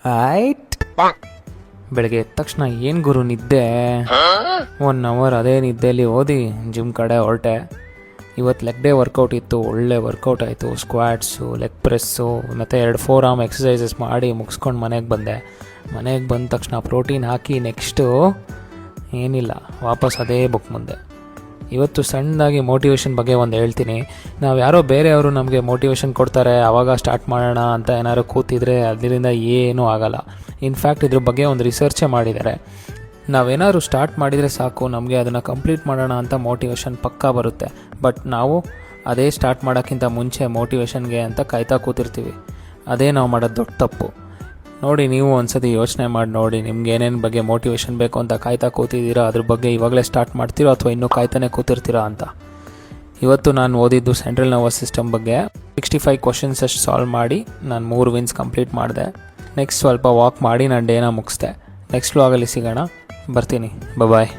ಆಯ್ಟ್. ಬೆಳಗ್ಗೆ ಎದ್ದ ತಕ್ಷಣ ಏನು ಗುರು ನಿದ್ದೆ, 1 ಅವರ್ ಅದೇ ನಿದ್ದೆಯಲ್ಲಿ ಓದಿ ಜಿಮ್ ಕಡೆ ಹೊರಟೆ. ಇವತ್ತು ಲೆಗ್ ಡೇ ವರ್ಕೌಟ್ ಇತ್ತು, ಒಳ್ಳೆ ವರ್ಕೌಟ್ ಆಯಿತು. ಸ್ಕ್ವಾಟ್ಸು, ಲೆಗ್ ಪ್ರೆಸ್ಸು ಮತ್ತು 2 4 ಆರ್ಮ್ ಎಕ್ಸಸೈಸಸ್ ಮಾಡಿ ಮುಗಿಸ್ಕೊಂಡು ಮನೆಗೆ ಬಂದೆ. ಮನೆಗೆ ಬಂದ ತಕ್ಷಣ ಪ್ರೋಟೀನ್ ಹಾಕಿ ನೆಕ್ಸ್ಟು ಏನಿಲ್ಲ, ವಾಪಸ್ ಅದೇ ಬುಕ್ ಮುಂದೆ. ಇವತ್ತು ಸಣ್ಣದಾಗಿ ಮೋಟಿವೇಶನ್ ಬಗ್ಗೆ ಒಂದು ಹೇಳ್ತೀನಿ. ನಾವು ಯಾರೋ ಬೇರೆಯವರು ನಮಗೆ ಮೋಟಿವೇಶನ್ ಕೊಡ್ತಾರೆ, ಆವಾಗ ಸ್ಟಾರ್ಟ್ ಮಾಡೋಣ ಅಂತ ಏನಾದ್ರು ಕೂತಿದ್ರೆ ಅದರಿಂದ ಏನೂ ಆಗಲ್ಲ. ಇನ್ಫ್ಯಾಕ್ಟ್ ಇದ್ರ ಬಗ್ಗೆ ಒಂದು ರಿಸರ್ಚೇ ಮಾಡಿದ್ದಾರೆ. ನಾವೇನಾದ್ರು ಸ್ಟಾರ್ಟ್ ಮಾಡಿದರೆ ಸಾಕು, ನಮಗೆ ಅದನ್ನು ಕಂಪ್ಲೀಟ್ ಮಾಡೋಣ ಅಂತ ಮೋಟಿವೇಶನ್ ಪಕ್ಕಾ ಬರುತ್ತೆ. ಬಟ್ ನಾವು ಅದೇ ಸ್ಟಾರ್ಟ್ ಮಾಡೋಕ್ಕಿಂತ ಮುಂಚೆ ಮೋಟಿವೇಶನ್ಗೆ ಅಂತ ಕಾಯ್ತಾ ಕೂತಿರ್ತೀವಿ. ಅದೇ ನಾವು ಮಾಡೋದು ದೊಡ್ಡ ತಪ್ಪು. ನೋಡಿ, ನೀವು ಒಂದ್ಸತಿ ಯೋಚನೆ ಮಾಡಿ ನೋಡಿ, ನಿಮ್ಗೆ ಏನೇನು ಬಗ್ಗೆ ಮೋಟಿವೇಶನ್ ಬೇಕು ಅಂತ ಕಾಯ್ತಾ ಕೂತಿದ್ದೀರಾ, ಅದ್ರ ಬಗ್ಗೆ ಇವಾಗಲೇ ಸ್ಟಾರ್ಟ್ ಮಾಡ್ತೀರೋ ಅಥವಾ ಇನ್ನೂ ಕಾಯ್ತಾನೆ ಕೂತಿರ್ತೀರಾ ಅಂತ. ಇವತ್ತು ನಾನು ಓದಿದ್ದು ಸೆಂಟ್ರಲ್ ನರ್ವಸ್ ಸಿಸ್ಟಮ್ ಬಗ್ಗೆ 65 ಕ್ವಶನ್ಸ್ ಅಷ್ಟು ಸಾಲ್ವ್ ಮಾಡಿ ನಾನು 3 ವಿನ್ಸ್ ಕಂಪ್ಲೀಟ್ ಮಾಡಿದೆ. ನೆಕ್ಸ್ಟ್ ಸ್ವಲ್ಪ ವಾಕ್ ಮಾಡಿ ನಾನು ಡೇನ ಮುಗಿಸ್ದೆ. ನೆಕ್ಸ್ಟ್ ವ್ಲಾಗಲ್ಲಿ ಸಿಗೋಣ. ಬರ್ತೀನಿ. ಬಾಯ್.